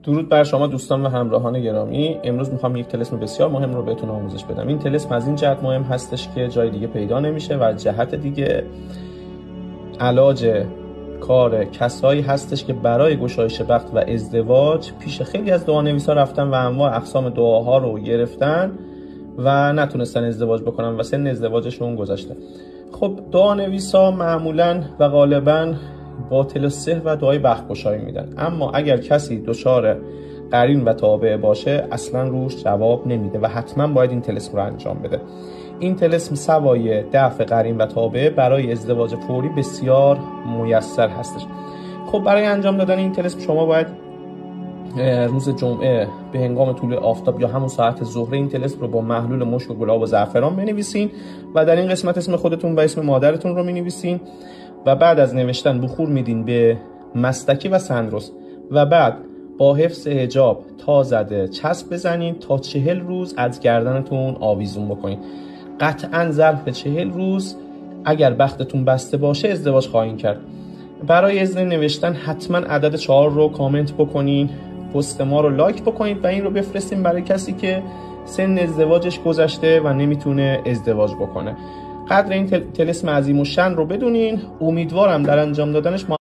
درود بر شما دوستان و همراهان گرامی. امروز میخوام یک طلسم بسیار مهم رو بهتون آموزش بدم. این طلسم از این جهت مهم هستش که جای دیگه پیدا نمیشه و جهت دیگه علاج کار کسایی هستش که برای گشایش بخت و ازدواج پیش خیلی از دعانویسا رفتن و انواع اقسام دعاها رو گرفتن و نتونستن ازدواج بکنن و سن ازدواجشون گذشته. خب دعانویسا معمولا و غالبا با طل السحر و دعای بخت گشایی میدن، اما اگر کسی دچار قرین و تابع باشه اصلا روش جواب نمیده و حتما باید این طلسم رو انجام بده. این طلسم سوای دفع قرین و تابع برای ازدواج فوری بسیار میسر هستش. خب برای انجام دادن این طلسم شما باید روز جمعه به هنگام طلوع آفتاب یا همون ساعت ظهر این طلسم رو با محلول مشک و گلاب و زعفران بنویسین و در این قسمت اسم خودتون و اسم مادرتون رو مینویسین و بعد از نوشتن بخور میدین به مستکی و سندرس و بعد با حفظ حجاب تا زده چسب بزنین تا 40 روز از گردنتون آویزون بکنین. قطعا ظرف 40 روز اگر بختتون بسته باشه ازدواج خواهین کرد. برای ازن نوشتن حتما عدد 4 رو کامنت بکنین، پست ما رو لایک بکنید و این رو بفرستین برای کسی که سن ازدواجش گذشته و نمیتونه ازدواج بکنه. قدر این طلسم عظیم الشأن رو بدونین. امیدوارم در انجام دادنش